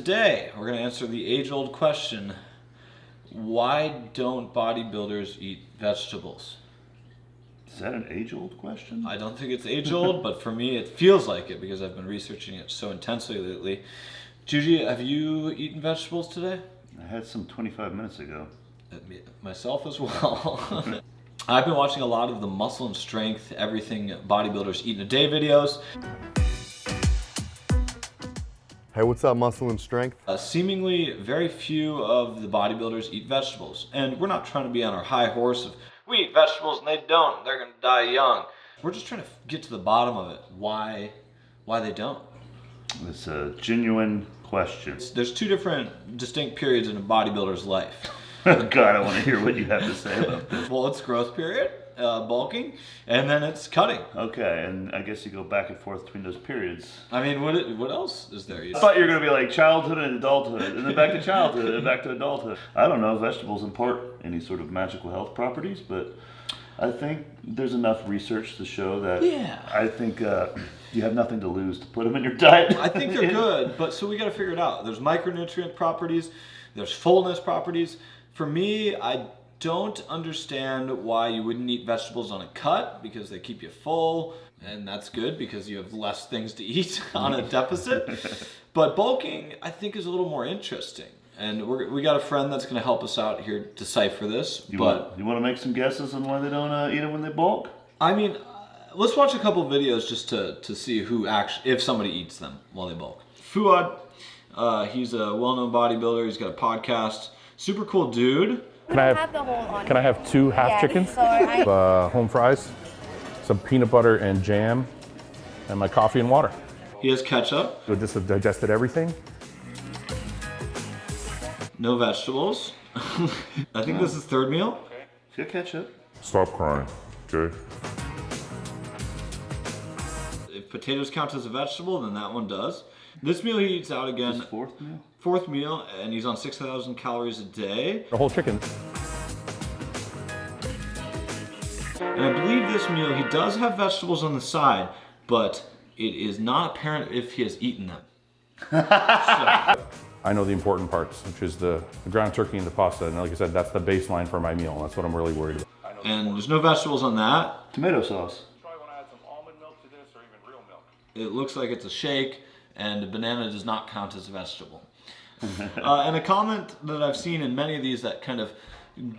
Today, we're going to answer the age-old question, why don't bodybuilders eat vegetables? Is that an age-old question? I don't think it's age-old, but for me it feels like it because I've been researching it so intensely lately. Juji, have you eaten vegetables today? I had some 25 minutes ago. Myself as well. I've been watching a lot of the muscle and strength, everything bodybuilders eat in a day videos. Hey, what's up, muscle and strength? Seemingly very few of the bodybuilders eat vegetables. And we're not trying to be on our high horse of, we eat vegetables and they don't, they're gonna die young. We're just trying to get to the bottom of it, why they don't. It's a genuine question. There's two different distinct periods in a bodybuilder's life. Oh God, I want to hear what you have to say about this. Well, it's growth period, bulking, and then it's cutting. Okay, and I guess you go back and forth between those periods. I mean, what else is there? I thought you were going to be like childhood and adulthood, and then back to childhood and back to adulthood. I don't know if vegetables impart any sort of magical health properties, but I think there's enough research to show that I think you have nothing to lose to put them in your diet. I think they're good, but so we got to figure it out. There's micronutrient properties, there's fullness properties. For me, I don't understand why you wouldn't eat vegetables on a cut because they keep you full, and that's good because you have less things to eat on a deficit. But bulking, I think, is a little more interesting. And we got a friend that's going to help us out here decipher this. You want to make some guesses on why they don't eat it when they bulk? I mean, let's watch a couple videos just to see who actually, if somebody eats them while they bulk. Fuad, he's a well-known bodybuilder. He's got a podcast. Super cool dude. Can I have two half chickens? Home fries, some peanut butter and jam, and my coffee and water. He has ketchup. So just have digested everything. No vegetables. I think this is third meal. Get ketchup. Stop crying, okay? If potatoes count as a vegetable, then that one does. This meal he eats out again. His fourth meal? Fourth meal, and he's on 6,000 calories a day. A whole chicken. And I believe this meal, he does have vegetables on the side, but it is not apparent if he has eaten them. I know the important parts, which is the ground turkey and the pasta. And like I said, that's the baseline for my meal. That's what I'm really worried about. And there's no vegetables on that. Tomato sauce. Probably want to add some almond milk to this or even real milk. It looks like it's a shake, and a banana does not count as a vegetable. And a comment that I've seen in many of these that kind of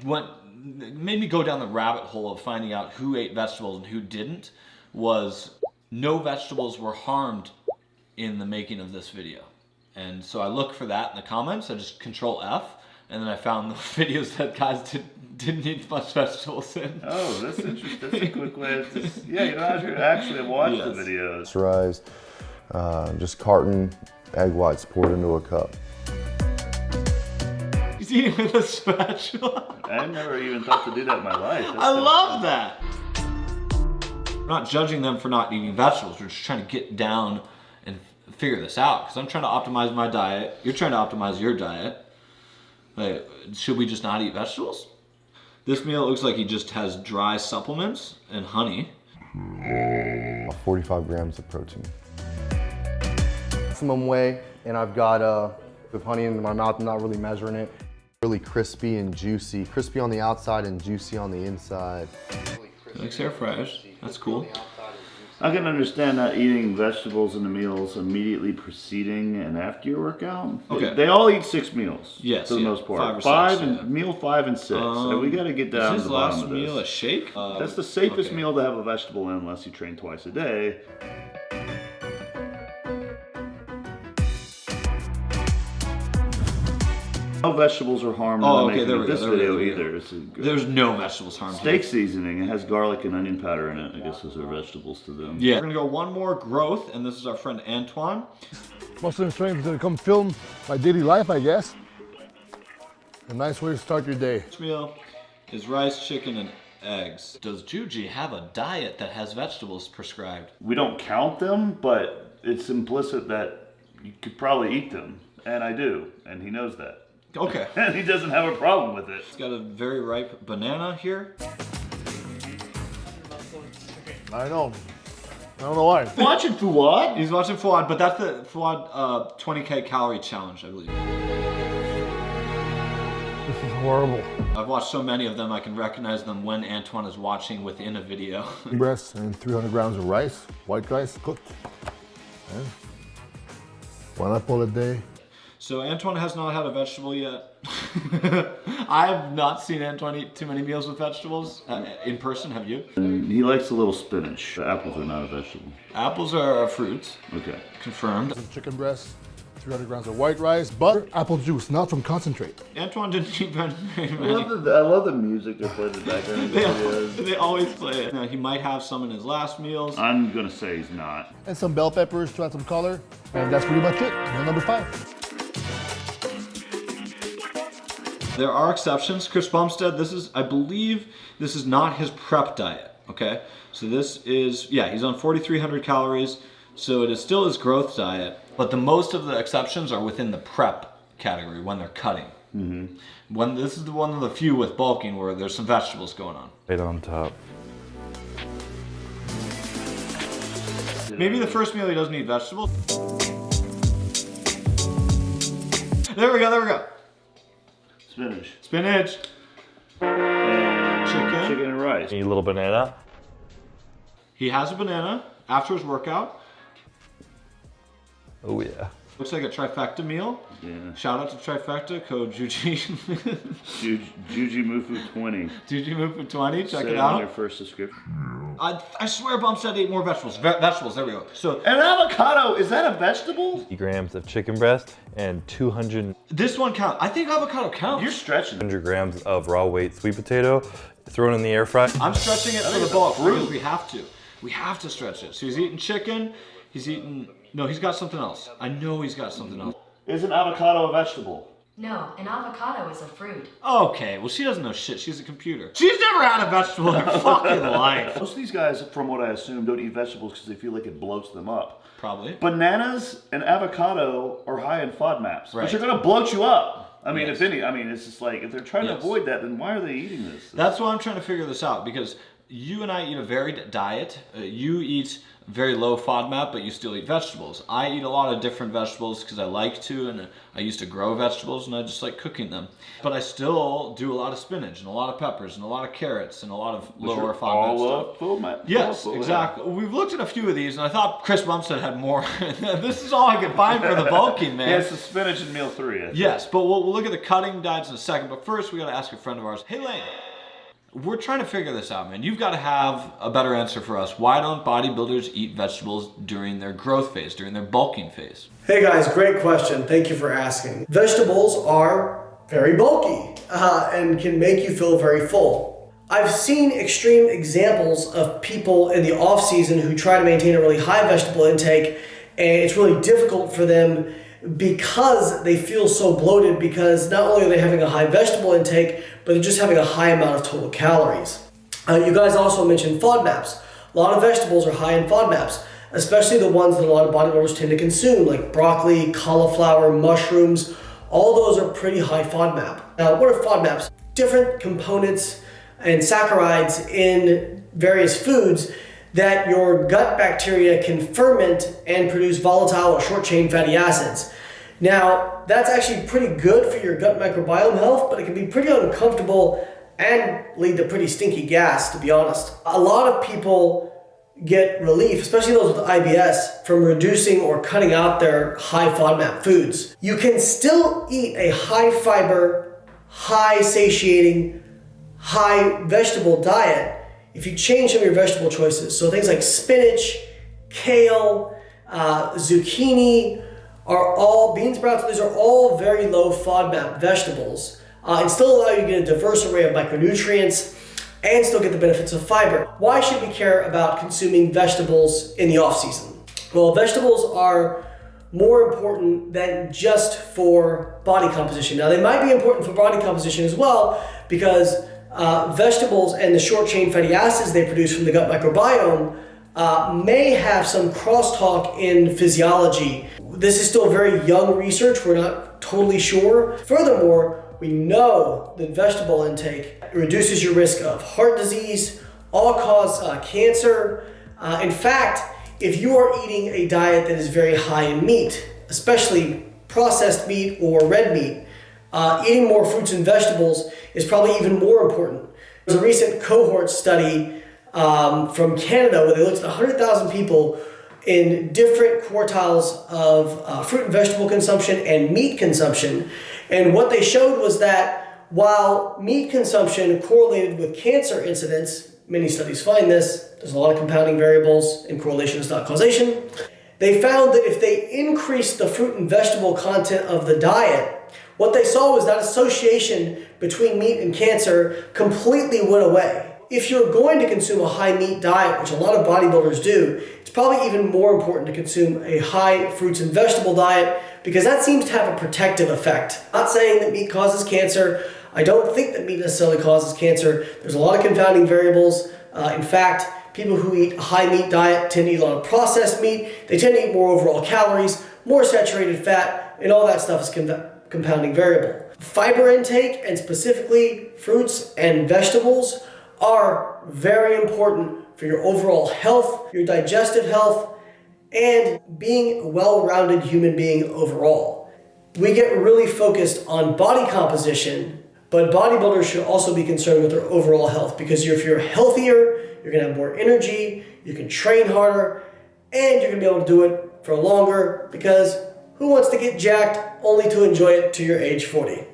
made me go down the rabbit hole of finding out who ate vegetables and who didn't was no vegetables were harmed in the making of this video. And so I look for that in the comments. I just Control F, and then I found the videos that guys didn't eat much vegetables in. Oh, that's interesting. That's a quick way of just, yeah, you don't have to actually watch the videos. Pasteurized, just carton egg whites poured into a cup. He's eating with a spatula. I never even thought to do that in my life. I love that. We're not judging them for not eating vegetables. We're just trying to get down and figure this out. Because I'm trying to optimize my diet. You're trying to optimize your diet. Like, should we just not eat vegetables? This meal looks like he just has dry supplements and honey. 45 grams of protein. Maximum whey, and I've got with honey in my mouth. I'm not really measuring it. Really crispy and juicy. Crispy on the outside and juicy on the inside. Like air fryers. That's cool. I can understand not eating vegetables in the meals immediately preceding and after your workout. Okay. They all eat 6 meals. Yes, for the most part. 5 or 6, and meal 5 and 6. So we got to get down to the bottom of this. Is his last meal a shake? That's the safest meal to have a vegetable in unless you train twice a day. No vegetables are harmed in the making of this video either. There's no vegetables harmed. Steak seasoning. It has garlic and onion powder in it. I guess those are vegetables to them. Yeah. We're gonna go one more growth, and this is our friend Antoine. Muscle and strength is gonna come film my daily life, I guess. A nice way to start your day. This meal is rice, chicken, and eggs. Does Juji have a diet that has vegetables prescribed? We don't count them, but it's implicit that you could probably eat them. And I do, and he knows that. Okay. And he doesn't have a problem with it. It's got a very ripe banana here. I know. I don't know why. Watching Fuad? He's watching Fuad, but that's the Fuad 20K calorie challenge, I believe. This is horrible. I've watched so many of them, I can recognize them when Antoine is watching within a video. Breasts and 300 grams of rice, white rice, cooked. And 1 apple a day. So Antoine has not had a vegetable yet. I have not seen Antoine eat too many meals with vegetables in person, have you? And he likes a little spinach. The apples are not a vegetable. Apples are fruits. Okay. Confirmed. Some chicken breast, 300 grams of white rice, butter, apple juice, not from concentrate. Antoine didn't eat very I many. love the music they play in the background. They always play it. Now, he might have some in his last meals. I'm gonna say he's not. And some bell peppers to add some color. And that's pretty much it. Meal number 5. There are exceptions. Chris Bumstead, I believe this is not his prep diet, okay? So this is, yeah, he's on 4,300 calories, so it is still his growth diet, but the most of the exceptions are within the prep category when they're cutting. When this is one of the few with bulking where there's some vegetables going on. Right on top. Maybe the first meal he doesn't eat vegetables. There we go. Spinach. Spinach. And Chicken. chicken and rice. Need a little banana. He has a banana after his workout. Oh yeah. Looks like a trifecta meal. Yeah. Shout out to Trifecta, code Juji. Jujimufu 20. Jujimufu 20, check Set it on their out. first subscription. I swear Bumstead ate more vegetables. Vegetables, there we go. So An avocado, is that a vegetable? 50 grams of chicken breast and 200 this one counts. I think avocado counts. You're stretching. grams of raw weight sweet potato thrown in the air fryer. I'm stretching it for the bulk because we have to. We have to stretch it. So he's eating chicken. He's eating, no, he's got something else. I know he's got something else. Is an avocado a vegetable? No, an avocado is a fruit. Okay, well she doesn't know shit. She's a computer. She's never had a vegetable in her fucking life. Most of these guys, from what I assume, don't eat vegetables because they feel like it bloats them up. Probably. Bananas and avocado are high in FODMAPs, Right. which are going to bloat you up. I mean, Yes. if any, it's just like, if they're trying to Yes. avoid that, then why are they eating this? That's why I'm trying to figure this out, because you and I eat a varied diet. You eat very low FODMAP, but you still eat vegetables. I eat a lot of different vegetables because I like to, and I used to grow vegetables, and I just like cooking them. But I still do a lot of spinach, and a lot of peppers, and a lot of carrots, and a lot of lower FODMAP all stuff. FODMAP. Yes, All FODMAP. exactly. We've looked at a few of these, and I thought Chris Bumstead had more. This is all I could find for the bulking, man. Yeah, it's the spinach in meal 3. I think. Yes, but we'll look at the cutting diets in a second. But first, we got to ask a friend of ours. Hey, Lane, we're trying to figure this out, man. You've got to have a better answer for us. Why don't bodybuilders eat vegetables during their growth phase, during their bulking phase? Hey guys, great question. Thank you for asking. Vegetables are very bulky and can make you feel very full. I've seen extreme examples of people in the off season who try to maintain a really high vegetable intake, and it's really difficult for them because they feel so bloated, because not only are they having a high vegetable intake, but they're just having a high amount of total calories. You guys also mentioned FODMAPs. A lot of vegetables are high in FODMAPs, especially the ones that a lot of bodybuilders tend to consume, like broccoli, cauliflower, mushrooms. All those are pretty high FODMAP. Now, what are FODMAPs? Different components and saccharides in various foods that your gut bacteria can ferment and produce volatile or short-chain fatty acids. Now, that's actually pretty good for your gut microbiome health, but it can be pretty uncomfortable and lead to pretty stinky gas, to be honest. A lot of people get relief, especially those with IBS, from reducing or cutting out their high FODMAP foods. You can still eat a high fiber, high satiating, high vegetable diet if you change some of your vegetable choices. So things like spinach, kale, zucchini, are all, bean sprouts, these are all very low FODMAP vegetables and still allow you to get a diverse array of micronutrients and still get the benefits of fiber. Why should we care about consuming vegetables in the off season? Well, vegetables are more important than just for body composition. Now, they might be important for body composition as well, because vegetables and the short chain fatty acids they produce from the gut microbiome may have some crosstalk in physiology. This is still very young research, we're not totally sure. Furthermore, we know that vegetable intake reduces your risk of heart disease, all-cause cancer. In fact, if you are eating a diet that is very high in meat, especially processed meat or red meat, eating more fruits and vegetables is probably even more important. There's a recent cohort study from Canada where they looked at 100,000 people in different quartiles of fruit and vegetable consumption and meat consumption. And what they showed was that while meat consumption correlated with cancer incidence, many studies find this, there's a lot of compounding variables, and correlation is not causation. They found that if they increased the fruit and vegetable content of the diet, what they saw was that association between meat and cancer completely went away. If you're going to consume a high meat diet, which a lot of bodybuilders do, it's probably even more important to consume a high fruits and vegetable diet because that seems to have a protective effect. I'm not saying that meat causes cancer. I don't think that meat necessarily causes cancer. There's a lot of confounding variables. In fact, people who eat a high meat diet tend to eat a lot of processed meat. They tend to eat more overall calories, more saturated fat, and all that stuff is compounding variable. Fiber intake, and specifically fruits and vegetables, are very important for your overall health, your digestive health, and being a well-rounded human being overall. We get really focused on body composition, but bodybuilders should also be concerned with their overall health because if you're healthier, you're gonna have more energy, you can train harder, and you're gonna be able to do it for longer because who wants to get jacked only to enjoy it to your age 40? All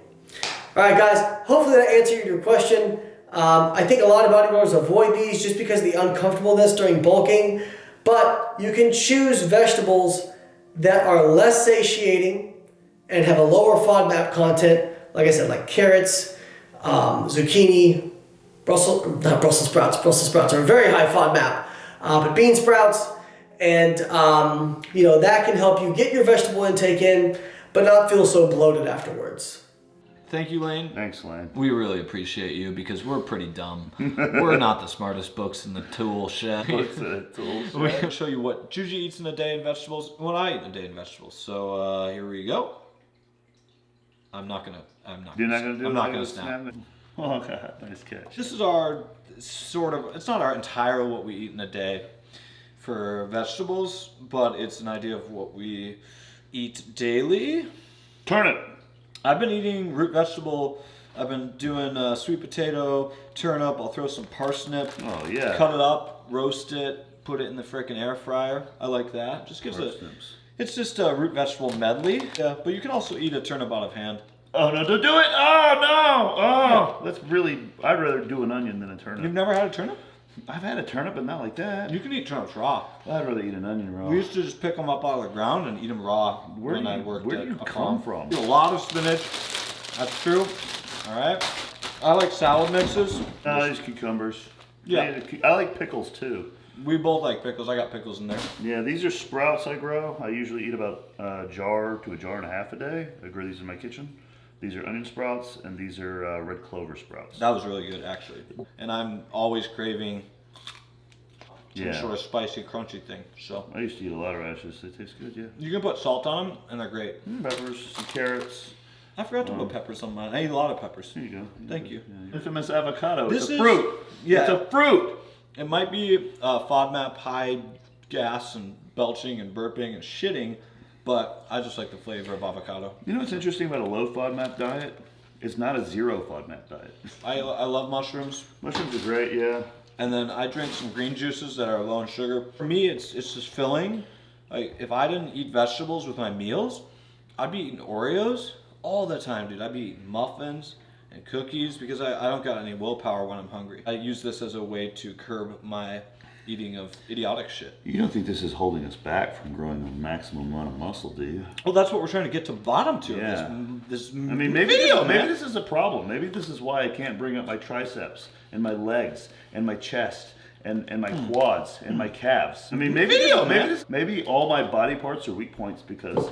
right, guys, hopefully that answered your question. I think a lot of bodybuilders avoid these just because of the uncomfortableness during bulking, but you can choose vegetables that are less satiating and have a lower FODMAP content, like I said, like carrots, zucchini, Brussels sprouts. Brussels sprouts are very high FODMAP, but bean sprouts, and that can help you get your vegetable intake in, but not feel so bloated afterwards. Thank you, Lane. Thanks, Lane. We really appreciate you because we're pretty dumb. We're not the smartest books in the tool shed. What's a tool shed? We're gonna show you what Juji eats in a day in vegetables, what I eat in a day in vegetables. So here we go. I'm not gonna snap. Oh God, nice catch. This is our it's not our entire what we eat in a day for vegetables, but it's an idea of what we eat daily. Turnip. I've been eating root vegetable. I've been doing sweet potato, turnip. I'll throw some parsnip. Oh yeah. Cut it up, roast it, put it in the frickin' air fryer. I like that. Just gives it's just a root vegetable medley. Yeah, but you can also eat a turnip out of hand. Oh no! Don't do it! Oh no! Oh, that's really. I'd rather do an onion than a turnip. You've never had a turnip? I've had a turnip, but not like that. You can eat turnips raw. I'd rather eat an onion raw. We used to just pick them up out of the ground and eat them raw Where do you come from? A lot of spinach. That's true. All right. I like salad mixes. These cucumbers. Yeah. I like pickles too. We both like pickles. I got pickles in there. Yeah, these are sprouts I grow. I usually eat about a jar to a jar and a half a day. I grow these in my kitchen. These are onion sprouts, and these are red clover sprouts. That was really good, actually. And I'm always craving some sort of spicy, crunchy thing. So I used to eat a lot of radishes. They taste good, yeah. You can put salt on them, and they're great. Peppers, some carrots. I forgot to put peppers on mine. I eat a lot of peppers. There you go. Thank you. Yeah. Infamous avocado. It's a fruit. Yeah. It's a fruit. It might be FODMAP, high gas and belching and burping and shitting, but I just like the flavor of avocado. You know what's interesting about a low FODMAP diet? It's not a zero FODMAP diet. I love mushrooms. Mushrooms are great, yeah. And then I drink some green juices that are low in sugar. For me, it's just filling. Like if I didn't eat vegetables with my meals, I'd be eating Oreos all the time, dude. I'd be eating muffins and cookies because I don't got any willpower when I'm hungry. I use this as a way to curb my eating of idiotic shit. You don't think this is holding us back from growing the maximum amount of muscle, do you? Well, that's what we're trying to get to the bottom to. Yeah. This I mean, maybe this is a problem. Maybe this is why I can't bring up my triceps and my legs and my chest and my quads and my calves. I mean, maybe all my body parts are weak points because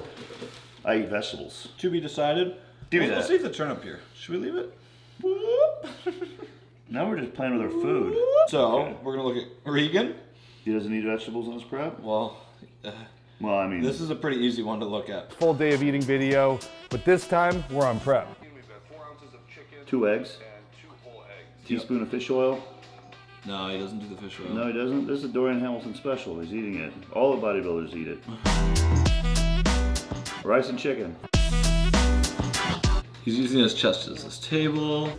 I eat vegetables. To be decided. Let's leave the turnip here. Should we leave it? Now we're just playing with our food. So, we're going to look at Regan. He doesn't eat vegetables in his prep? Well, I mean... This is a pretty easy one to look at. Full day of eating video, but this time we're on prep. We've got 4 ounces of chicken. 2 eggs. And 2 whole eggs. Teaspoon of fish oil. No, he doesn't do the fish oil. No, he doesn't. This is a Dorian Hamilton special. He's eating it. All the bodybuilders eat it. Rice and chicken. He's using his chest as his table.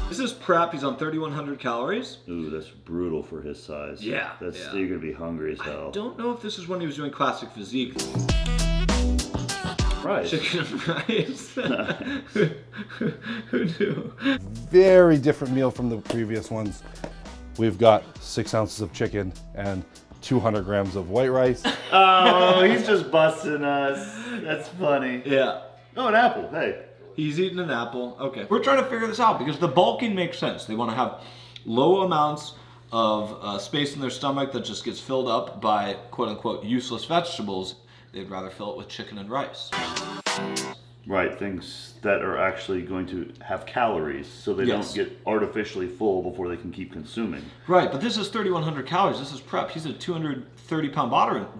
This is prep. He's on 3,100 calories. Ooh, that's brutal for his size. Yeah. You're gonna be hungry as hell. I don't know if this is when he was doing classic physique. Rice. Chicken and rice. Who knew? Very different meal from the previous ones. We've got 6 ounces of chicken and 200 grams of white rice. Oh, he's just busting us. That's funny. Yeah. Oh, an apple. Hey. He's eating an apple. Okay. We're trying to figure this out because the bulking makes sense. They want to have low amounts of space in their stomach that just gets filled up by quote-unquote useless vegetables. They'd rather fill it with chicken and rice. Right, things that are actually going to have calories so they don't get artificially full before they can keep consuming. Right, but this is 3,100 calories. This is prep. He's a 230-pound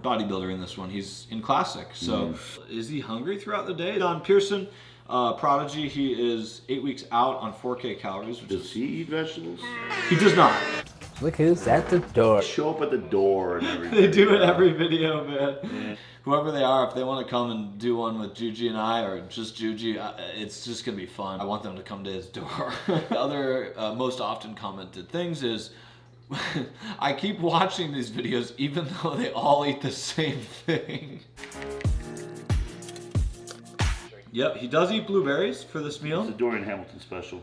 bodybuilder in this one. He's in classic. So is he hungry throughout the day? On PEARSON, Prodigy, he is 8 weeks out on 4K calories. Does he eat vegetables? He does not. Look who's at the door. Show up at the door and everything. They do it every video, man. Yeah. Whoever they are, if they want to come and do one with Juji and I, or just Juji, it's just going to be fun. I want them to come to his door. Other most often commented things is, I keep watching these videos even though they all eat the same thing. Yep, he does eat blueberries for this meal. It's a Dorian Hamilton special.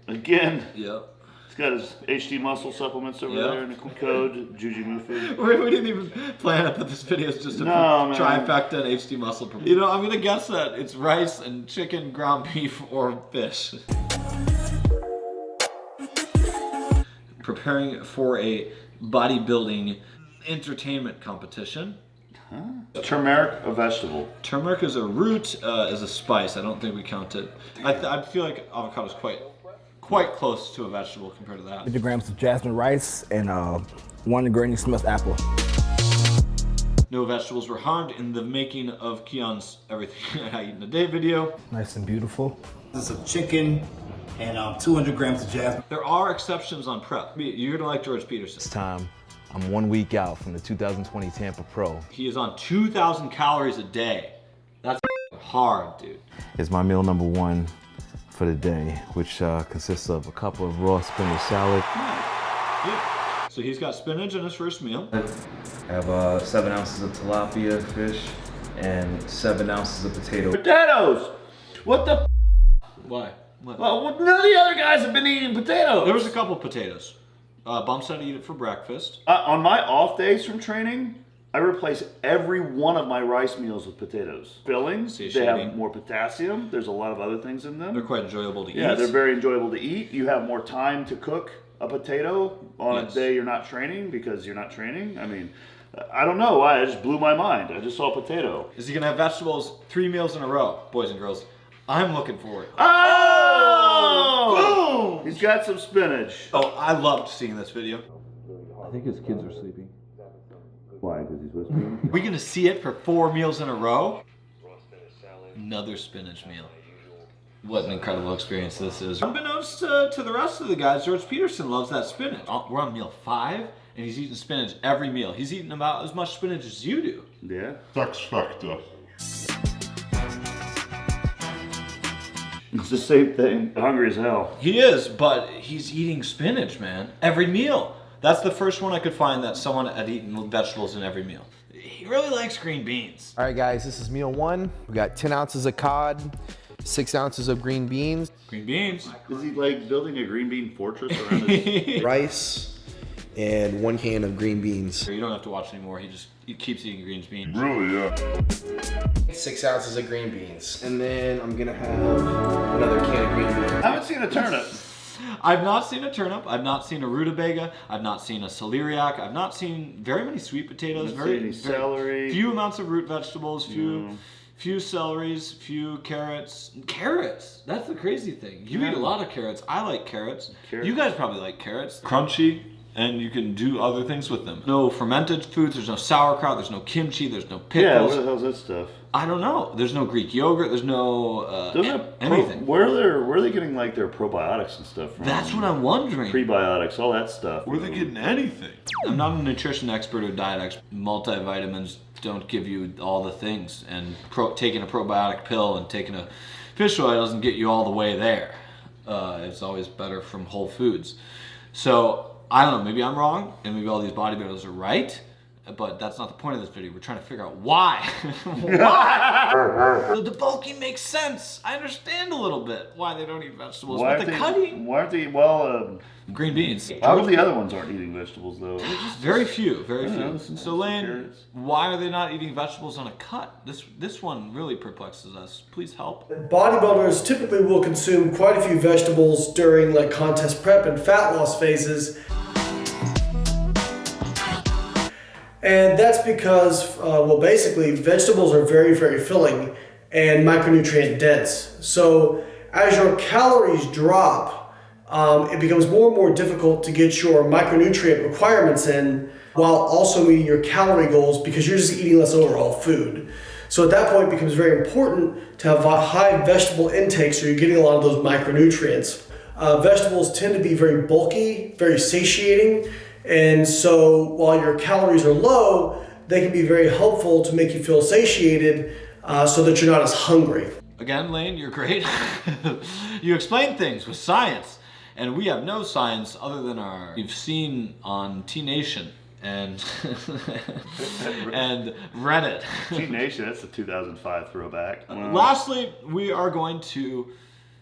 Again. Yep. Got his HD muscle supplements over there in the code, Jujimufu. We didn't even plan to put this video as just a trifecta and HD muscle. You know, I'm gonna guess that it's rice and chicken, ground beef, or fish. Preparing for a bodybuilding entertainment competition. Huh? Turmeric, a vegetable. Turmeric is a root, is a spice. I don't think we count it. I feel like avocado is quite close to a vegetable compared to that. 50 grams of jasmine rice and 1 Granny Smith apple. No vegetables were harmed in the making of Keone's Everything I Eat in a Day video. Nice and beautiful. This is chicken and 200 grams of jasmine. There are exceptions on prep. You're gonna like George Peterson. This time, I'm 1 week out from the 2020 Tampa Pro. He is on 2,000 calories a day. That's hard, dude. It's my meal number 1 for the day, which consists of a cup of raw spinach salad. Yeah. So he's got spinach in his first meal. I have 7 ounces of tilapia fish and 7 ounces of potato. Potatoes! What the? Why? What? Well, none of the other guys have been eating potatoes. There was a couple potatoes. Bump said to eat it for breakfast. On my off days from training, I replace every one of my rice meals with potatoes. Fillings, they have more potassium. There's a lot of other things in them. They're quite enjoyable to eat. Yeah, they're very enjoyable to eat. You have more time to cook a potato on a day you're not training because you're not training. I mean, I don't know why, it just blew my mind. I just saw potato. Is he gonna have vegetables 3 meals in a row, boys and girls? I'm looking forward. Oh! Boom! He's got some spinach. Oh, I loved seeing this video. I think his kids are sleeping. Why? Because he's whispering? We're gonna see it for 4 meals in a row. Another spinach meal. What an incredible experience this is. Unbeknownst to the rest of the guys, George Peterson loves that spinach. We're on meal 5, and he's eating spinach every meal. He's eating about as much spinach as you do. Yeah. Sex factor. It's the same thing. Hungry as hell. He is, but he's eating spinach, man. Every meal. That's the first one I could find that someone had eaten vegetables in every meal. He really likes green beans. All right, guys, this is meal 1. We got 10 ounces of cod, 6 ounces of green beans. Green beans. Is he like building a green bean fortress around his... rice, and 1 can of green beans. You don't have to watch anymore. He keeps eating green beans. Really, yeah. 6 ounces of green beans. And then I'm gonna have another can of green beans. I haven't seen a turnip. I've not seen a turnip. I've not seen a rutabaga. I've not seen a celeriac. I've not seen very many sweet potatoes. Very celery. Few amounts of root vegetables. Few celeries. Few carrots. Carrots. That's the crazy thing. You eat a lot of carrots. I like carrots. You guys probably like carrots. Crunchy and you can do other things with them. No fermented foods, there's no sauerkraut, there's no kimchi, there's no pickles. Yeah, where the hell's that stuff? I don't know. There's no Greek yogurt, there's no anything. Where are they getting like their probiotics and stuff from? That's what I'm wondering. Prebiotics, all that stuff. Where are they getting anything? I'm not a nutrition expert or diet expert. Multivitamins don't give you all the things, and taking a probiotic pill and taking a fish oil doesn't get you all the way there. It's always better from whole foods. So, I don't know, maybe I'm wrong, and maybe all these bodybuilders are right, but that's not the point of this video. We're trying to figure out why. Why? The debulking makes sense. I understand a little bit why they don't eat vegetables. But the cutting... Why aren't they, well... green beans. Why would the other ones aren't eating vegetables, though? Very few, very few. So, Lane, why are they not eating vegetables on a cut? This one really perplexes us. Please help. Bodybuilders typically will consume quite a few vegetables during like contest prep and fat loss phases. And that's because, well, basically, vegetables are very, very filling and micronutrient dense. So as your calories drop, it becomes more and more difficult to get your micronutrient requirements in while also meeting your calorie goals because you're just eating less overall food. So at that point, it becomes very important to have a high vegetable intake so you're getting a lot of those micronutrients. Vegetables tend to be very bulky, very satiating. And so while your calories are low, they can be very helpful to make you feel satiated so that you're not as hungry. Again, Lane, you're great. You explain things with science, and we have no science other than we've seen on T-Nation and and Reddit. T-Nation, that's a 2005 throwback. Lastly, we are going to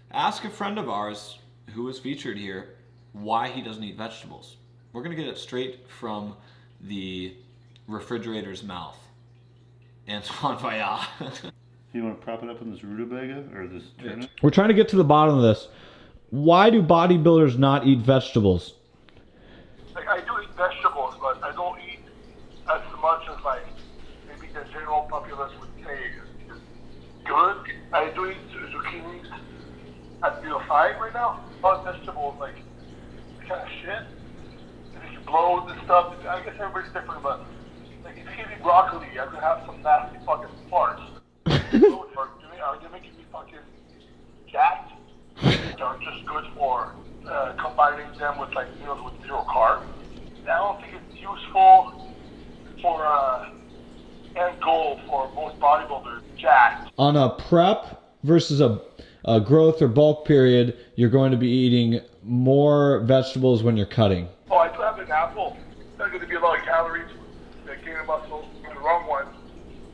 ask a friend of ours who was featured here why he doesn't eat vegetables. We're gonna get it straight from the refrigerator's mouth. Antoine Vaillant. You want to prop it up in this rutabaga or this turnip? We're trying to get to the bottom of this. Why do bodybuilders not eat vegetables? Like, I do eat vegetables, but I don't eat as much as like maybe the general populace would say is good. I do eat zucchinis at BO5 right now. But vegetables, like, kind of shit. Blows and stuff. I guess everybody's different, but like if you give me broccoli, I'm gonna have some nasty fucking farts. Are they making me fucking jacked? They're just good for combining them with like meals with 0 carbs. I don't think it's useful for end goal for most bodybuilders. Jacked. On a prep versus a growth or bulk period, you're going to be eating more vegetables when you're cutting. Oh, I do have an apple. There's going to be a lot of calories. Like gaining muscle, the wrong one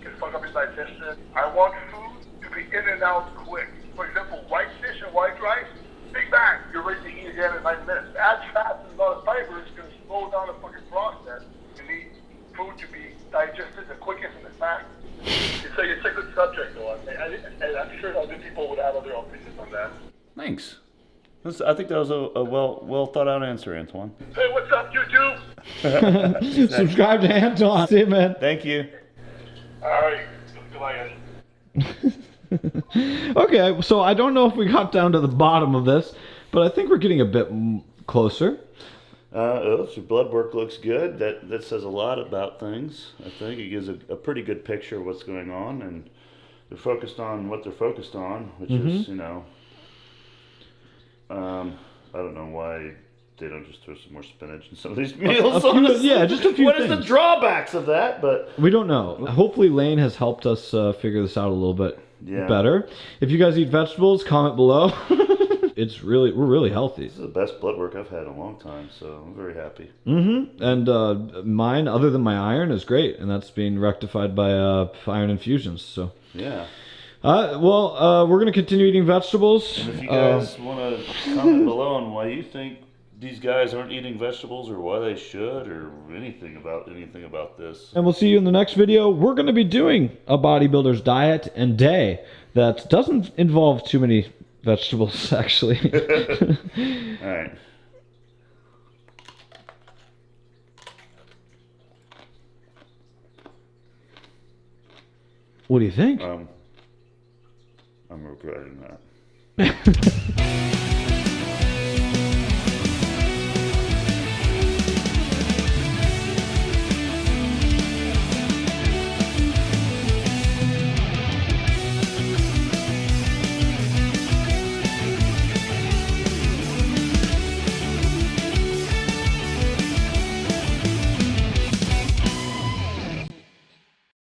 can fuck up your digestion. I want food to be in and out quick. For example, white fish and white rice, big bang, you're ready to eat again in 9 minutes. Add fat and a lot of fiber, it's going to slow down the fucking process. You need food to be digested the quickest and the fastest. It's a good subject, though. And I'm sure other people would have other opinions on that. Thanks. I think that was a well thought out answer, Antoine. Hey, what's up, YouTube? Subscribe to Antoine. See you, man. Thank you. All right. Goodbye, guys. Okay, so I don't know if we got down to the bottom of this, but I think we're getting a bit closer. So blood work looks good. That says a lot about things. I think it gives a pretty good picture of what's going on, and they're focused on what they're focused on, which is, you know, I don't know why they don't just throw some more spinach in some of these meals. Yeah, just a few What things. is the drawbacks of that? But we don't know. Hopefully Lane has helped us figure this out a little bit better. If you guys eat vegetables, comment below. We're really healthy. This is the best blood work I've had in a long time, so I'm very happy. And mine, other than my iron, is great, and that's being rectified by iron infusions. So yeah. We're gonna continue eating vegetables. And if you guys want to comment below on why you think these guys aren't eating vegetables, or why they should, or anything about this. And we'll see you in the next video. We're gonna be doing a bodybuilder's diet and day that doesn't involve too many vegetables, actually. All right. What do you think? I'm regretting that.